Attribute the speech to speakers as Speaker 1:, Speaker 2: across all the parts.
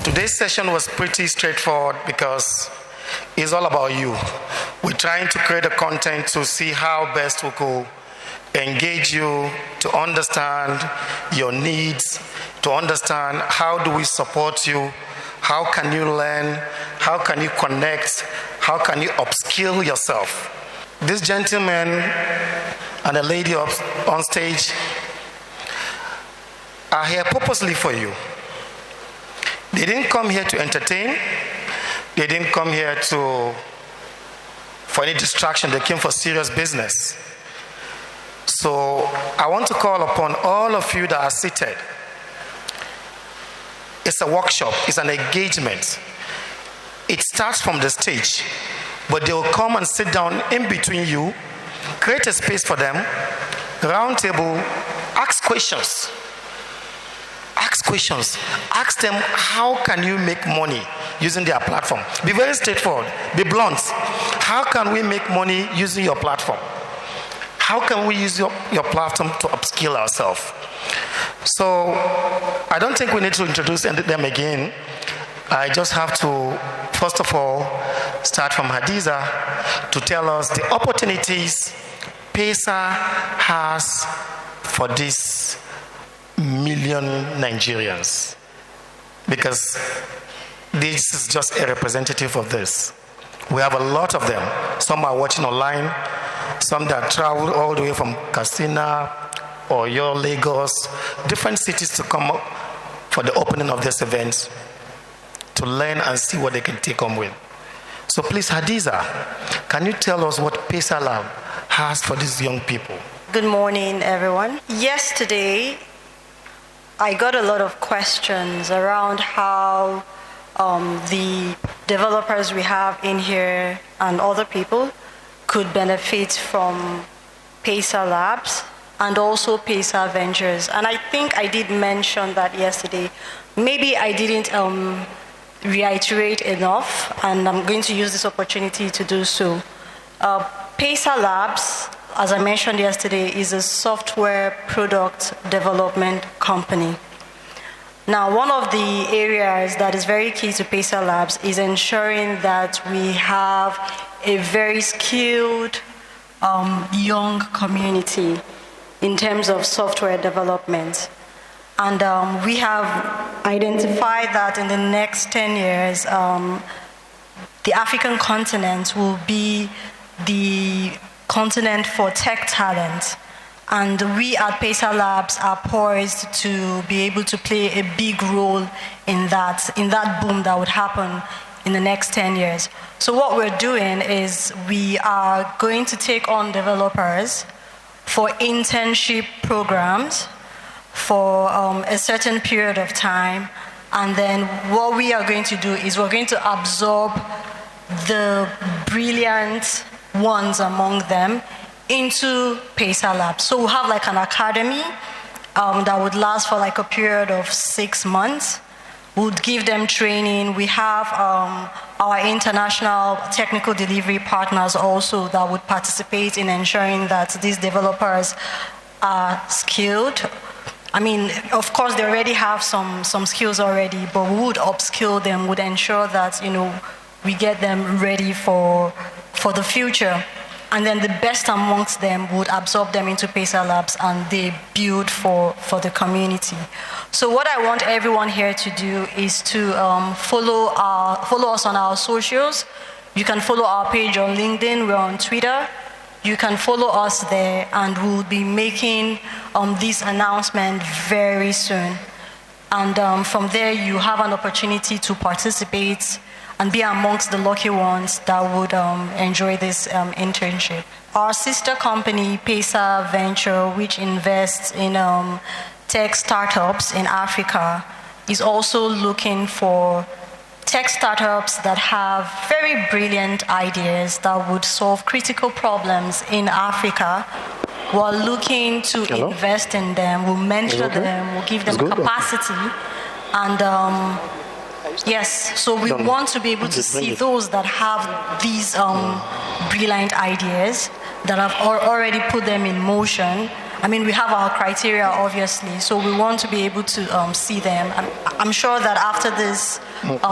Speaker 1: Today's session was pretty straightforward because it's all about you. We're trying to create a content to see how best we could engage you, to understand your needs, to understand how do we support you, how can you learn, how can you connect, how can you upskill yourself. This gentleman and the lady on stage are here purposely for you. They didn't come here to entertain. They didn't come here for any distraction. They came for serious business. So I want to call upon all of you that are seated. It's a workshop. It's an engagement. It starts from the stage, but they will come and sit down in between you, create a space for them, round table, ask questions. Ask questions. Ask them, how can you make money using their platform? Be very straightforward. Be blunt. How can we make money using your platform? How can we use your platform to upskill ourselves? So I don't think we need to introduce them again. I just have to, first of all, start from Hadiza to tell us the opportunities PESA has for these million Nigerians, because this is just a representative of this. We have a lot of them. Some are watching online, some that travel all the way from Katsina or your Lagos, different cities to come up for the opening of this event to learn and see what they can take home with. So please, Hadiza, can you tell us what PESA Lab has for these young people?
Speaker 2: Good morning, everyone. Yesterday, I got a lot of questions around how the developers we have in here and other people could benefit from PESA Labs and also PESA Ventures. And I think I did mention that yesterday. Maybe I didn't reiterate enough, and I'm going to use this opportunity to do so. PESA Labs, as I mentioned yesterday, is a software product development company. Now, one of the areas that is very key to PESA Labs is ensuring that we have a very skilled young community in terms of software development. And we have identified that in the next 10 years, the African continent will be the continent for tech talent. And we at PESA Labs are poised to be able to play a big role in that boom that would happen in the next 10 years. So what we're doing is we are going to take on developers for internship programs for a certain period of time. And then what we are going to do is we're going to absorb the brilliant ones among them into PESA Labs. So we'll have like an academy that would last for like a period of 6 months. We'll give them training. We have our international technical delivery partners also that would participate in ensuring that these developers are skilled. I mean, of course, they already have some skills already, but we would upskill them, would ensure that, we get them ready for the future. And then the best amongst them would absorb them into PESA Labs, and they build for the community. So what I want everyone here to do is to follow us on our socials. You can follow our page on LinkedIn. We're on Twitter. You can follow us there, and we'll be making this announcement very soon. And from there, you have an opportunity to participate and be amongst the lucky ones that would enjoy this internship. Our sister company, PESA Venture, which invests in tech startups in Africa, is also looking for tech startups that have very brilliant ideas that would solve critical problems in Africa. We're looking to invest in them, we'll mentor them, we'll give them capacity, and yes, so we want to be able to see those that have these brilliant ideas, that have already put them in motion, I mean, we have our criteria, obviously, so we want to be able to see them. I'm sure that after this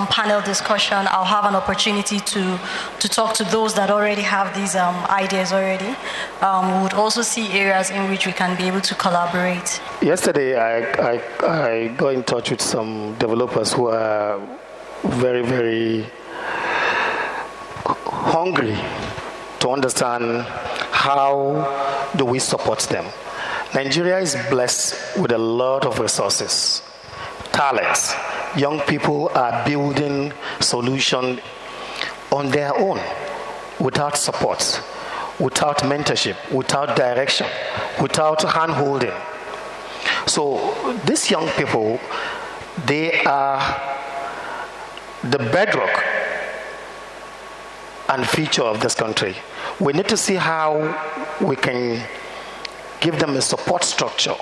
Speaker 2: panel discussion, I'll have an opportunity to talk to those that already have these ideas already. We would also see areas in which we can be able to collaborate.
Speaker 1: Yesterday, I got in touch with some developers who are very, very hungry to understand how do we support them. Nigeria is blessed with a lot of resources, talents. Young people are building solutions on their own without support, without mentorship, without direction, without hand-holding. So these young people, they are the bedrock and future of this country. We need to see how we can give them a support structure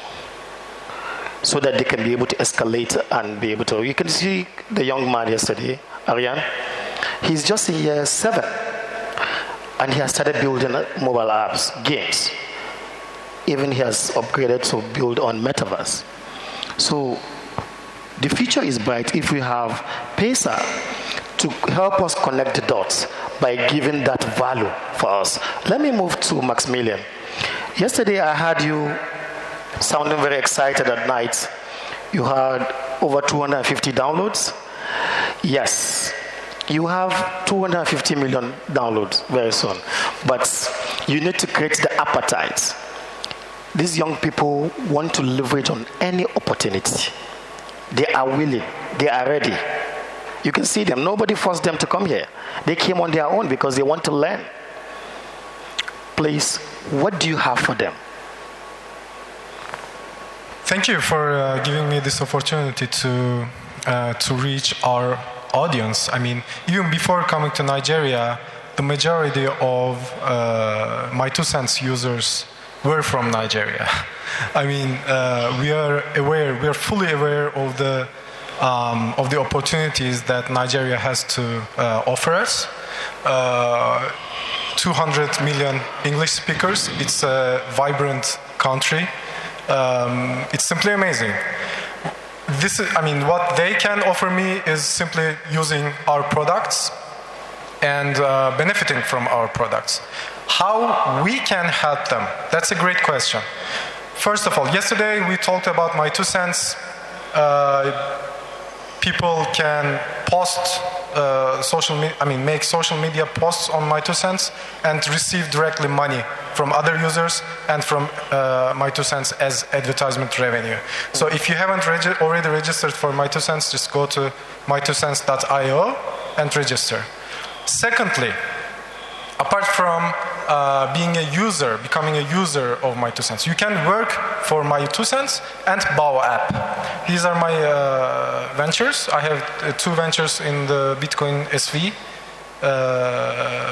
Speaker 1: so that they can be able to escalate and be able to. You can see the young man yesterday, Ariane. He's just in year 7, and he has started building mobile apps, games. Even he has upgraded to build on metaverse. So the future is bright if we have PESA to help us connect the dots by giving that value for us. Let me move to Maximilian. Yesterday I heard you sounding very excited at night. You had over 250 downloads. Yes, you have 250 million downloads very soon. But you need to create the appetite. These young people want to leverage on any opportunity. They are willing, they are ready. You can see them. Nobody forced them to come here. They came on their own because they want to learn. Please, what do you have for them?
Speaker 3: Thank you for giving me this opportunity to reach our audience. I mean, even before coming to Nigeria, the majority of my 2 cents users were from Nigeria. I mean, we are fully aware of the opportunities that Nigeria has to offer us. 200 million English speakers. It's a vibrant country. It's simply amazing. What they can offer me is simply using our products and benefiting from our products. How we can help them? That's a great question. First of all, yesterday we talked about my 2 cents. People can post make social media posts on my 2 cents and receive directly money from other users and from my 2 cents as advertisement revenue. So if you haven't already registered for my 2 cents, just go to my2cents.io and register. Secondly, apart from becoming a user of my 2 cents, you can work for my 2 cents and Bao app. These are my ventures. I have 2 ventures in the Bitcoin SV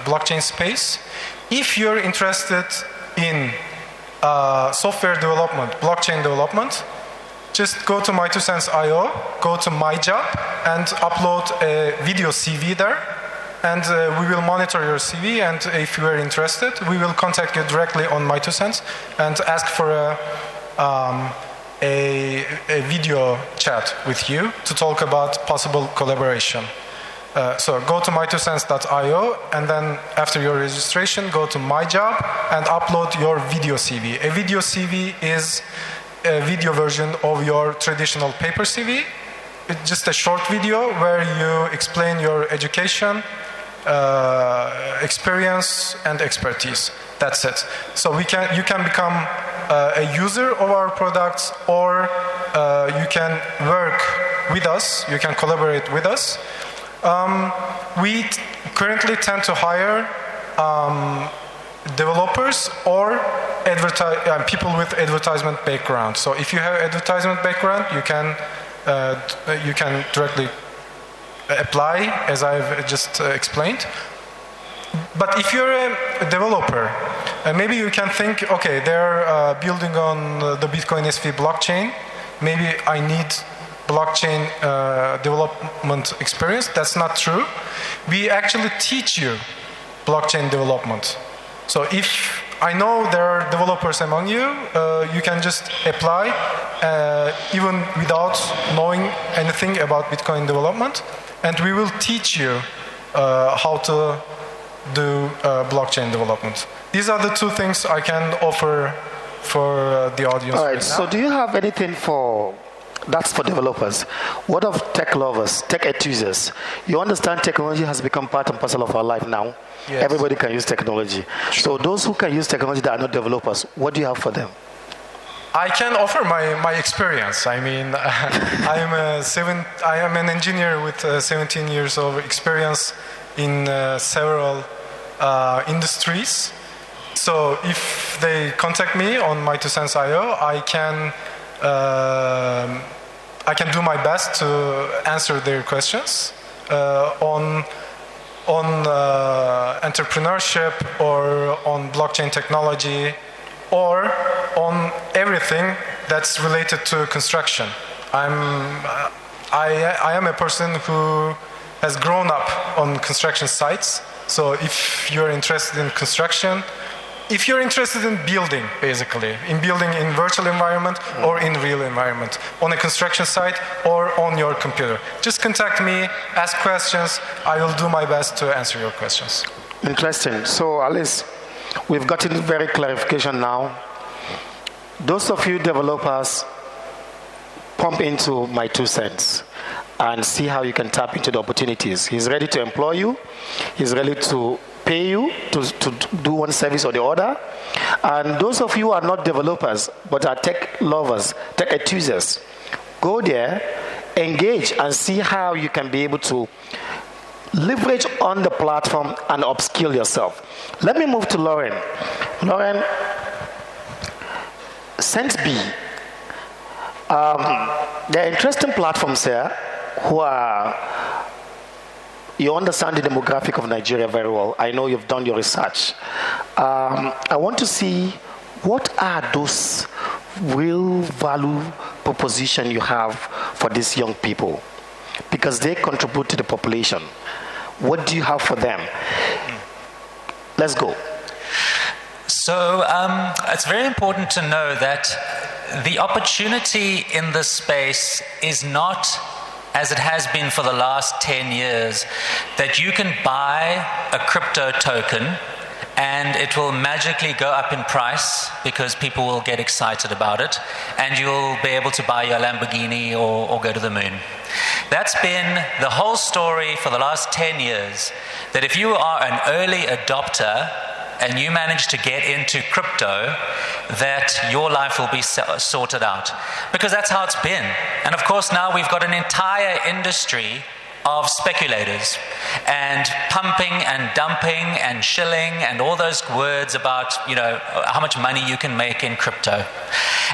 Speaker 3: blockchain space. If you're interested in software development, blockchain development, just go to my2cents.io, go to my job, and upload a video CV there. And we will monitor your CV, and if you are interested, we will contact you directly on my 2 cents and ask for a video chat with you to talk about possible collaboration. So go to my2cents.io, and then after your registration, go to my job and upload your video CV. A video CV is a video version of your traditional paper CV. It's just a short video where you explain your education, experience and expertise. That's it. So you can become a user of our products, or you can work with us, you can collaborate with us. We currently tend to hire developers or people with advertisement background. So if you have advertisement background, you can directly apply, as I've just explained. But if you're a developer, maybe you can think, okay, they're building on the Bitcoin SV blockchain. Maybe I need blockchain development experience. That's not true. We actually teach you blockchain development. So if I know there are developers among you. You can just apply even without knowing anything about Bitcoin development, and we will teach you how to do blockchain development. These are the two things I can offer for the audience.
Speaker 1: All right,
Speaker 3: right
Speaker 1: so
Speaker 3: now.
Speaker 1: do you have anything that's for developers? What of tech lovers, tech enthusiasts? You understand technology has become part and parcel of our life now.
Speaker 3: Yes.
Speaker 1: Everybody can use technology. So those who can use technology that are not developers, what do you have for them?
Speaker 3: I can offer my experience. I mean, I am an engineer with 17 years of experience in several industries. So if they contact me on my 2cents.io, I can do my best to answer their questions on entrepreneurship or on blockchain technology or on everything that's related to construction. I am a person who has grown up on construction sites. So if you're interested in construction, if you're interested in building, basically, in building in virtual environment or in real environment, on a construction site or on your computer, just contact me, ask questions. I will do my best to answer your questions.
Speaker 1: Interesting. So, Alice, we've gotten very clarification now. Those of you developers, pump into my 2 cents and see how you can tap into the opportunities. He's ready to employ you. He's ready to pay you to do one service or the other. And those of you who are not developers but are tech lovers, tech enthusiasts, go there, engage, and see how you can be able to leverage on the platform and upskill yourself. Let me move to Lorien. Lorien, Centbee. There are interesting platforms here who are. You understand the demographic of Nigeria very well. I know you've done your research. I want to see what are those real value proposition you have for these young people, because they contribute to the population. What do you have for them? Let's go.
Speaker 4: So it's very important to know that the opportunity in this space is not, as it has been for the last 10 years, that you can buy a crypto token and it will magically go up in price because people will get excited about it, and you'll be able to buy your Lamborghini or go to the moon. That's been the whole story for the last 10 years, that if you are an early adopter and you manage to get into crypto, that your life will be sorted out. Because that's how it's been. And of course now we've got an entire industry of speculators and pumping and dumping and shilling and all those words about, how much money you can make in crypto.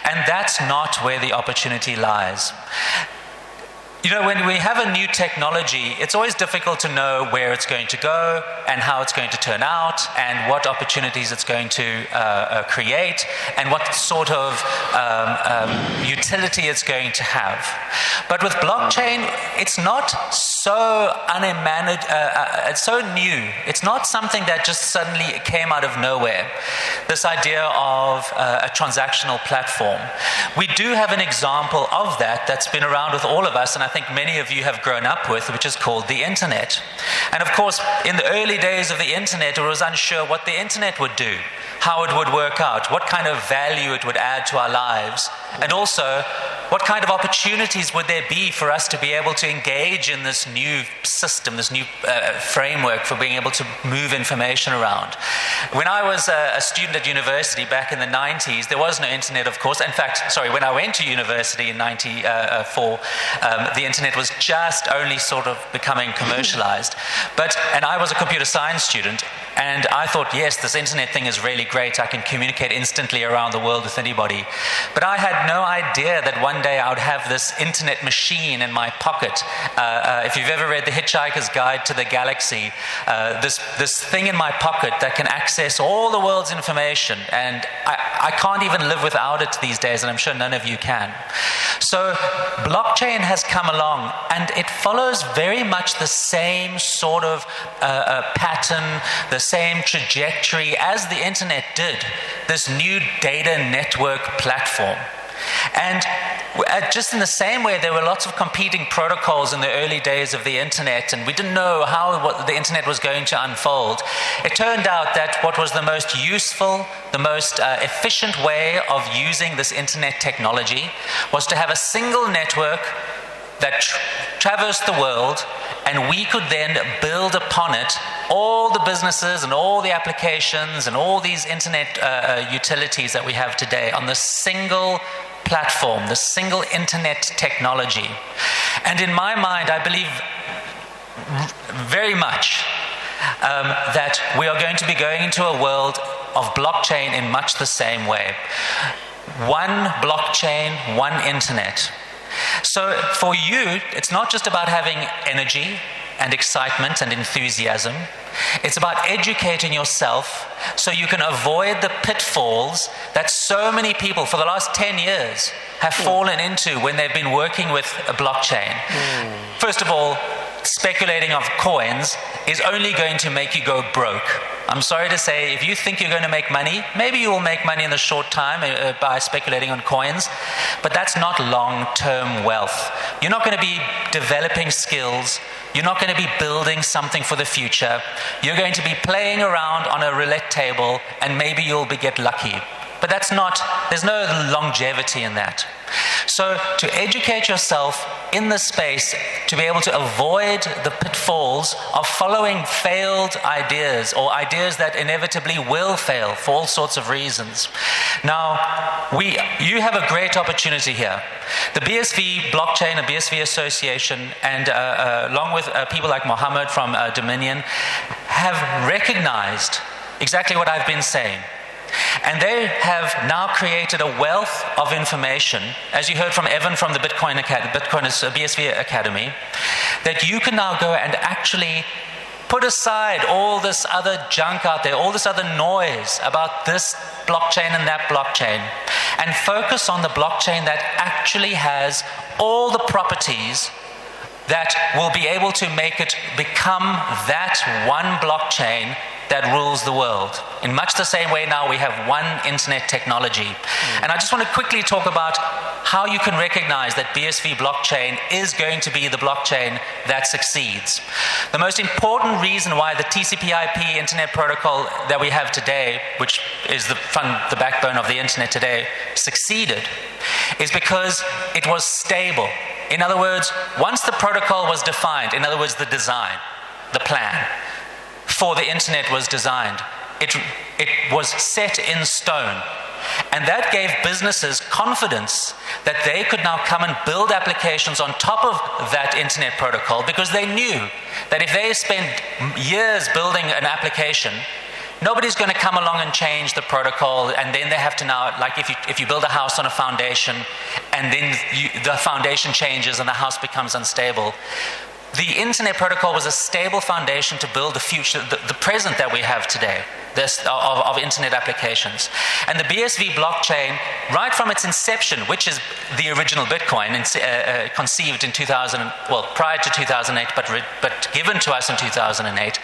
Speaker 4: And that's not where the opportunity lies. When we have a new technology, it's always difficult to know where it's going to go and how it's going to turn out and what opportunities it's going to create and what sort of utility it's going to have. But with blockchain, it's not so it's so new. It's not something that just suddenly came out of nowhere. This idea of a transactional platform. We do have an example of that's been around with all of us, and I think many of you have grown up with, which is called the internet. And of course, in the early days of the internet, it was unsure what the internet would do, how it would work out, what kind of value it would add to our lives, and also what kind of opportunities would there be for us to be able to engage in this new system, this new framework for being able to move information around. When I was a student at university back in the 90s, there was no internet, of course. In fact, when I went to university in 94, the internet was just only sort of becoming commercialized. And I was a computer science student, and I thought, yes, this internet thing is really great. I can communicate instantly around the world with anybody. But I had no idea that one day I would have this internet machine in my pocket. If you've ever read The Hitchhiker's Guide to the Galaxy, this thing in my pocket that can access all the world's information, and I can't even live without it these days, and I'm sure none of you can. So blockchain has come along, and it follows very much the same sort of pattern, the same trajectory as the internet did, this new data network platform. And just in the same way, there were lots of competing protocols in the early days of the internet, and we didn't know how the internet was going to unfold. It turned out that what was the most useful, the most efficient way of using this internet technology was to have a single network that traversed the world, and we could then build upon it all the businesses and all the applications and all these internet utilities that we have today on the single platform, the single internet technology. And in my mind, I believe very much that we are going to be going into a world of blockchain in much the same way. One blockchain, one internet. So for you, it's not just about having energy and excitement and enthusiasm. It's about educating yourself so you can avoid the pitfalls that so many people for the last 10 years have fallen into when they've been working with a blockchain. First of all, speculating on coins is only going to make you go broke. I'm sorry to say, if you think you're going to make money, maybe you will make money in the short time by speculating on coins, but that's not long-term wealth. You're not going to be developing skills. You're not going to be building something for the future. You're going to be playing around on a roulette table, and maybe you'll get lucky. But there's no longevity in that. So to educate yourself in the space, to be able to avoid the pitfalls of following failed ideas or ideas that inevitably will fail for all sorts of reasons. Now, you have a great opportunity here. The BSV Blockchain and BSV Association, and along with people like Mohammed from Domineum, have recognized exactly what I've been saying. And they have now created a wealth of information, as you heard from Evan from the Bitcoiners BSV Academy, that you can now go and actually put aside all this other junk out there, all this other noise about this blockchain and that blockchain, and focus on the blockchain that actually has all the properties that will be able to make it become that one blockchain that rules the world. In much the same way now we have one internet technology. And I just want to quickly talk about how you can recognize that BSV blockchain is going to be the blockchain that succeeds. The most important reason why the TCP/IP internet protocol that we have today, which is the backbone of the internet today, succeeded, is because it was stable. In other words, once the protocol was defined, in other words, the design, the plan for the internet was designed, it was set in stone. And that gave businesses confidence that they could now come and build applications on top of that internet protocol, because they knew that if they spent years building an application, nobody's going to come along and change the protocol, and then they have to now, like if you build a house on a foundation and then the foundation changes and the house becomes unstable. The internet protocol was a stable foundation to build the future, the present that we have today, of internet applications. And the BSV blockchain, right from its inception, which is the original Bitcoin, conceived in prior to 2008, but given to us in 2008,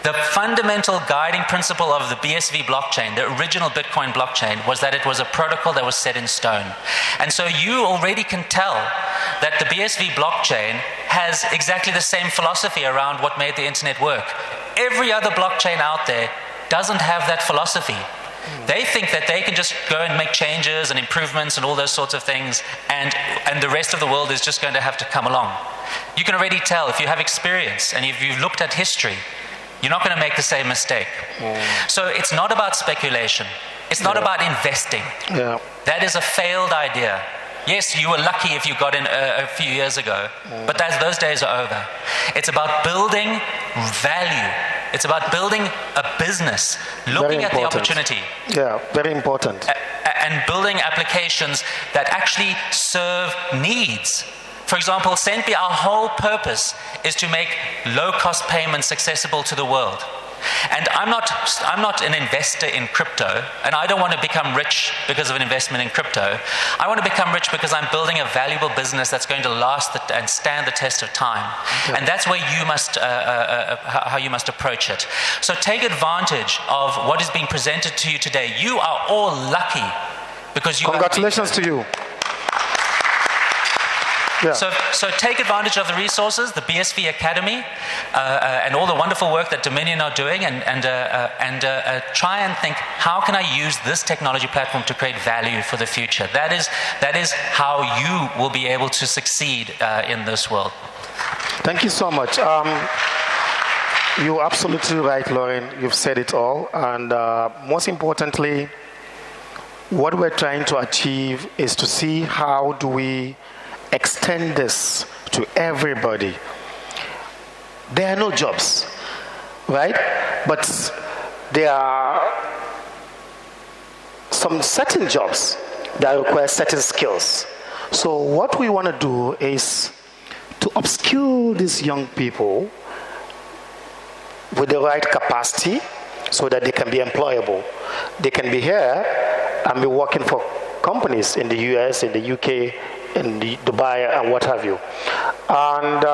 Speaker 4: the fundamental guiding principle of the BSV blockchain, the original Bitcoin blockchain, was that it was a protocol that was set in stone. And so you already can tell that the BSV blockchain has exactly the same philosophy around what made the internet work. Every other blockchain out there doesn't have that philosophy. They think that they can just go and make changes and improvements and all those sorts of things, and the rest of the world is just going to have to come along. You can already tell if you have experience and if you've looked at history, you're not going to make the same mistake. So it's not about speculation. It's not about investing. That is a failed idea. Yes, you were lucky if you got in a few years ago, but those days are over. It's about building value. It's about building a business, looking at the opportunity.
Speaker 1: Yeah, very important.
Speaker 4: And building applications that actually serve needs. For example, Centbee, our whole purpose is to make low-cost payments accessible to the world. And I'm not an investor in crypto, and I don't want to become rich because of an investment in crypto. I want to become rich because I'm building a valuable business that's going to last and stand the test of time. Okay. And that's where you must, how you must approach it. So take advantage of what is being presented to you today. You are all lucky because you.
Speaker 1: Congratulations to you. Yeah.
Speaker 4: So take advantage of the resources, the BSV Academy, and all the wonderful work that Dominion are doing, and try and think, how can I use this technology platform to create value for the future? That is how you will be able to succeed in this world.
Speaker 1: Thank you so much. You're absolutely right, Lorien. You've said it all. And most importantly, what we're trying to achieve is to see how do we extend this to everybody. There are no jobs, right? But there are some certain jobs that require certain skills. So what we want to do is to upskill these young people with the right capacity so that they can be employable. They can be here and be working for companies in the US, in the UK, in Dubai, and what have you. And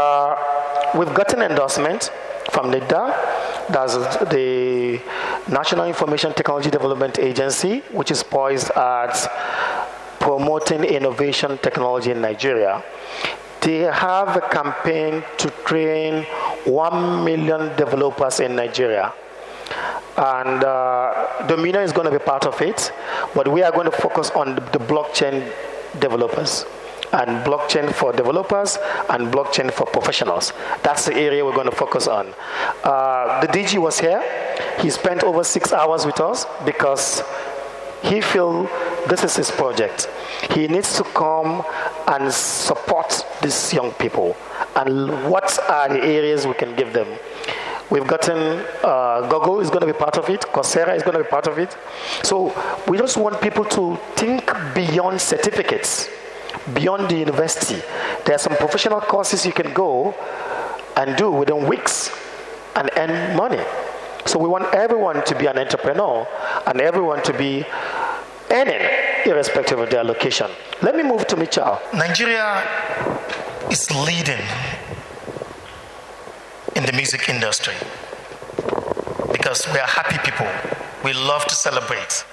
Speaker 1: we've gotten endorsement from NIDA, that's the National Information Technology Development Agency, which is poised at promoting innovation technology in Nigeria. They have a campaign to train 1 million developers in Nigeria. And Domineum is going to be part of it, but we are going to focus on the blockchain developers, and blockchain for developers and blockchain for professionals. That's the area we're going to focus on. The DG was here. He spent over 6 hours with us because he feels this is his project. He needs to come and support these young people. And what are the areas we can give them? We've gotten, Google is going to be part of it, Coursera is going to be part of it. So we just want people to think beyond certificates, beyond the university. There are some professional courses you can go and do within weeks and earn money. So we want everyone to be an entrepreneur and everyone to be earning irrespective of their location. Let me move to Michał. Nigeria is leading in the music industry because we are happy people. We love to celebrate.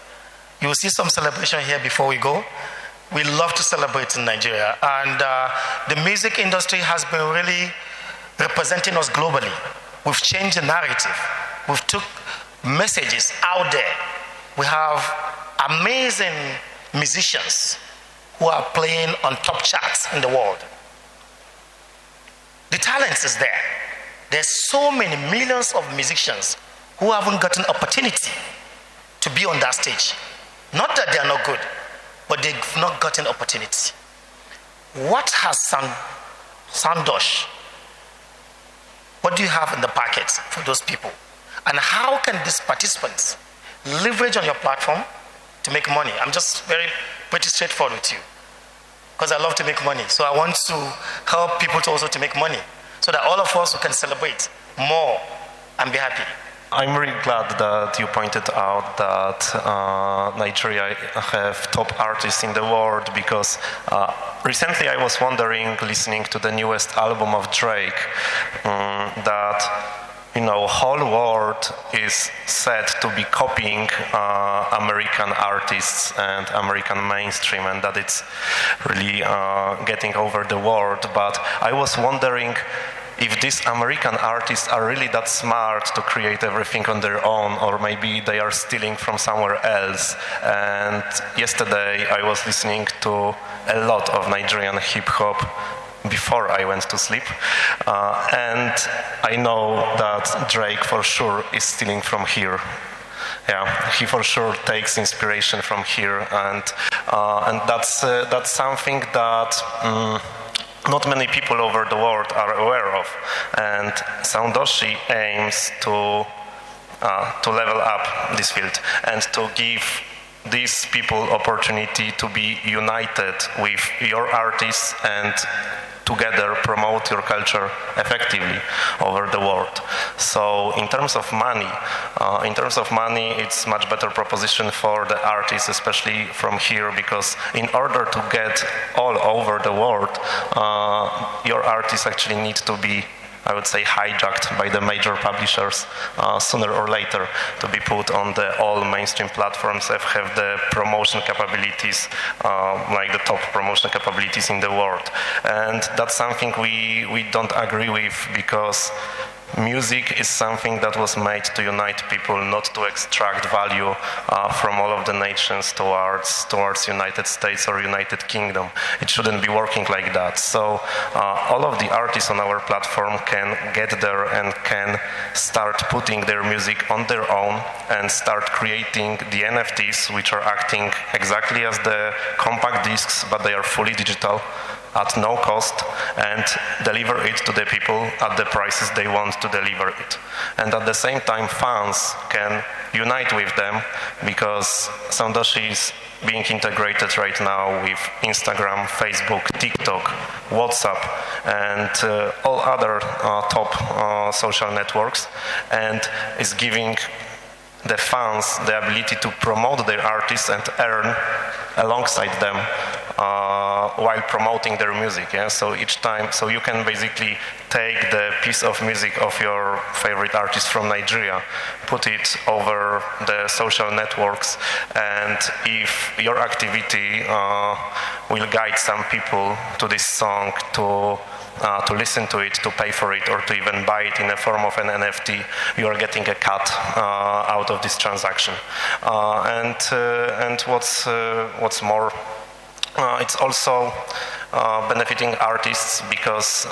Speaker 1: You will see some celebration here before we go. We love to celebrate in Nigeria. And the music industry has been really representing us globally. We've changed the narrative. We've took messages out there. We have amazing musicians who are playing on top charts in the world. The talent is there. There's so many millions of musicians who haven't gotten opportunity to be on that stage. Not that they are not good, but they've not gotten opportunity. What has Soundoshi? What do you have in the packet for those people? And how can these participants leverage on your platform to make money? I'm just pretty straightforward with you because I love to make money. So I want to help people to also to make money so that all of us can celebrate more and be happy.
Speaker 5: I'm really glad that you pointed out that Nigeria have top artists in the world because recently I was wondering, listening to the newest album of Drake, that whole world is said to be copying American artists and American mainstream, and that it's really getting over the world. But I was wondering if these American artists are really that smart to create everything on their own, or maybe they are stealing from somewhere else. And yesterday I was listening to a lot of Nigerian hip-hop before I went to sleep. And I know that Drake for sure is stealing from here. Yeah, he for sure takes inspiration from here. And that's something that not many people over the world are aware of, and Soundoshi aims to level up this field and to give these people opportunity to be united with your artists and together promote your culture effectively over the world. So in terms of money, it's much better proposition for the artists, especially from here, because in order to get all over the world, your artists actually need to be, I would say, hijacked by the major publishers sooner or later to be put on the all mainstream platforms that have the promotion capabilities, like the top promotion capabilities in the world. And that's something we don't agree with, because music is something that was made to unite people, not to extract value from all of the nations towards United States or United Kingdom. It shouldn't be working like that. So all of the artists on our platform can get there and can start putting their music on their own and start creating the NFTs, which are acting exactly as the compact discs, but they are fully digital, at no cost, and deliver it to the people at the prices they want to deliver it. And at the same time, fans can unite with them, because Soundoshi is being integrated right now with Instagram, Facebook, TikTok, WhatsApp, and all other top social networks, and is giving the fans the ability to promote their artists and earn alongside them while promoting their music. Yeah? So each time, so you can basically take the piece of music of your favorite artist from Nigeria, put it over the social networks, and if your activity will guide some people to this song, to listen to it, to pay for it, or to even buy it in the form of an NFT, you are getting a cut out of this transaction. And what's more, it's also benefiting artists, because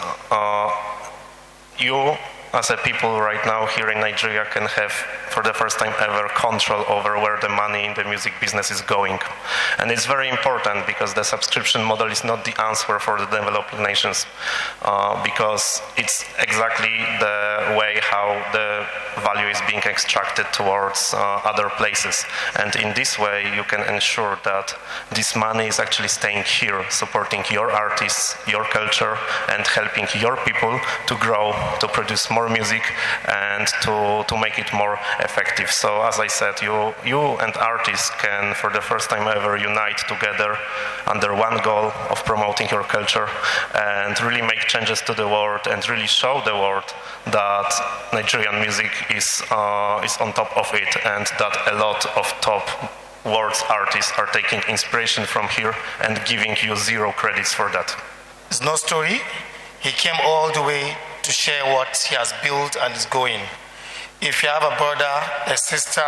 Speaker 5: you, as a people right now here in Nigeria, can have, for the first time ever, control over where the money in the music business is going. And it's very important, because the subscription model is not the answer for the developing nations, because it's exactly the way how the value is being extracted towards other places. And in this way, you can ensure that this money is actually staying here, supporting your artists, your culture, and helping your people to grow, to produce more music, and to make it more effective. So as I said, you and artists can, for the first time ever, unite together under one goal of promoting your culture and really make changes to the world and really show the world that Nigerian music is on top of it, and that a lot of top world's artists are taking inspiration from here and giving you zero credits for that.
Speaker 1: It's no story. He came all the way to share what he has built and is going. If you have a brother, a sister,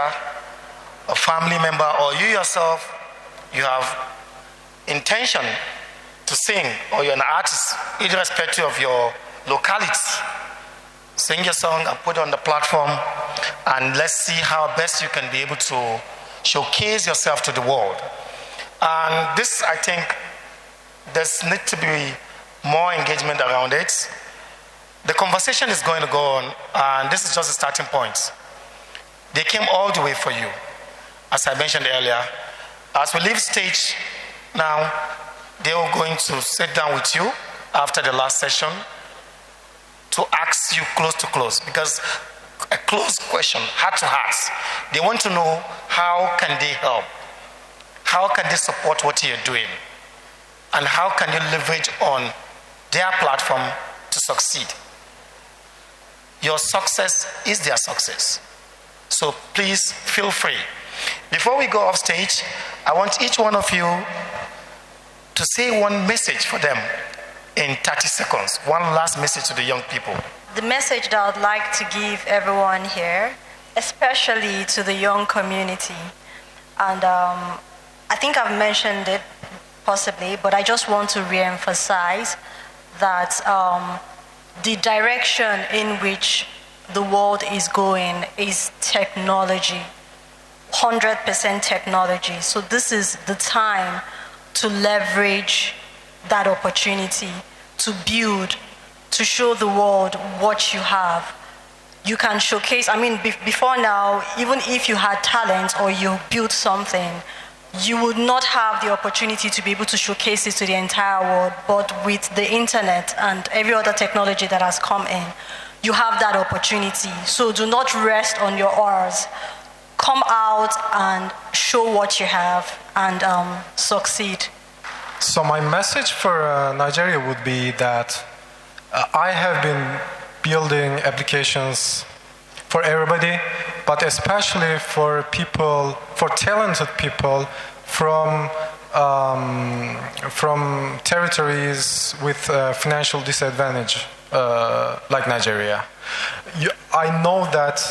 Speaker 1: a family member, or you yourself, you have intention to sing, or you're an artist, irrespective of your locality, sing your song and put it on the platform, and let's see how best you can be able to showcase yourself to the world. And this, I think, there's need to be more engagement around it. The conversation is going to go on, and this is just a starting point. They came all the way for you, as I mentioned earlier. As we leave stage now, they are going to sit down with you after the last session to ask you close to close, because a close question, heart to heart. They want to know, how can they help? How can they support what you're doing? And how can you leverage on their platform to succeed? Your success is their success. So please feel free. Before we go off stage, I want each one of you to say one message for them in 30 seconds. One last message to the young people.
Speaker 2: The message that I'd like to give everyone here, especially to the young community, and I think I've mentioned it possibly, but I just want to re-emphasize that the direction in which the world is going is technology, 100% technology. So this is the time to leverage that opportunity, to build, to show the world what you have. You can showcase, before now, even if you had talent or you built something, you would not have the opportunity to be able to showcase it to the entire world, but with the internet and every other technology that has come in, you have that opportunity. So do not rest on your oars. Come out and show what you have and succeed.
Speaker 3: So my message for Nigeria would be that I have been building applications for everybody, but especially for people, for talented people from territories with financial disadvantage, like Nigeria. I know that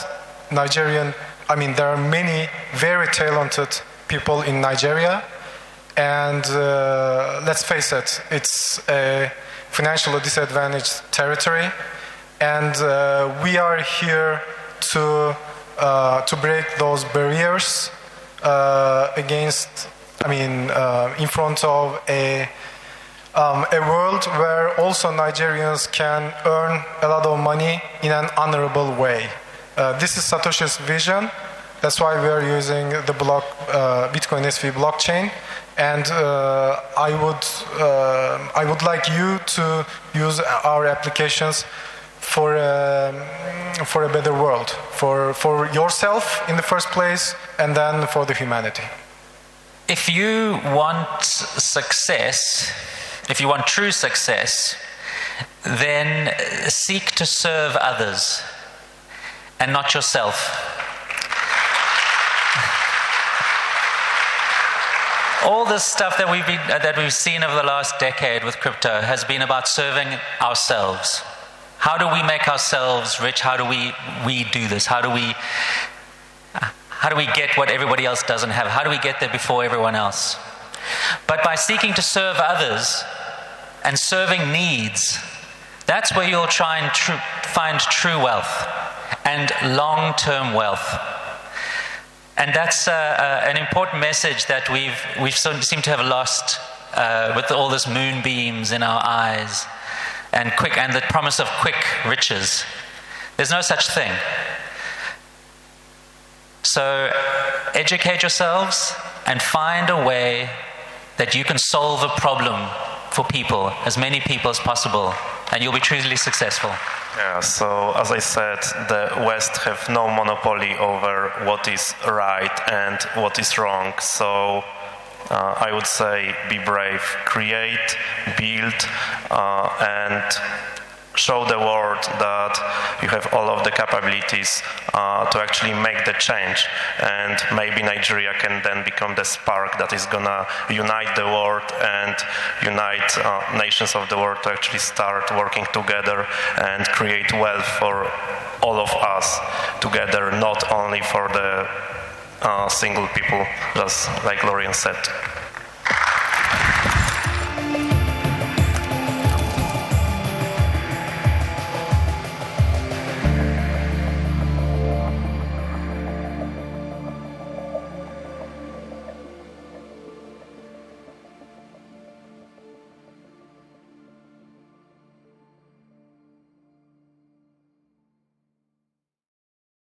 Speaker 3: there are many very talented people in Nigeria, and let's face it, it's a financially disadvantaged territory, and we are here to break those barriers in front of a world where also Nigerians can earn a lot of money in an honorable way. This is Satoshi's vision. That's why we are using the Bitcoin SV blockchain, and I would like you to use our applications for a better world, for yourself in the first place, and then for the humanity.
Speaker 4: If you want success, if you want true success, then seek to serve others and not yourself. All this stuff that we've seen over the last decade with crypto has been about serving ourselves. How do we make ourselves rich? How do we do this? How do we get what everybody else doesn't have? How do we get there before everyone else? But by seeking to serve others and serving needs, that's where you'll try and find true wealth and long-term wealth. And that's an important message that we've seem to have lost with all this moonbeams in our eyes and the promise of quick riches. There's no such thing. So educate yourselves and find a way that you can solve a problem for people, as many people as possible, and you'll be truly successful.
Speaker 5: Yeah, so as I said, the West have no monopoly over what is right and what is wrong. So I would say be brave, create, build, and show the world that you have all of the capabilities to actually make the change. And maybe Nigeria can then become the spark that is gonna unite the world and unite nations of the world to actually start working together and create wealth for all of us together, not only for the single people, just like Lorien said.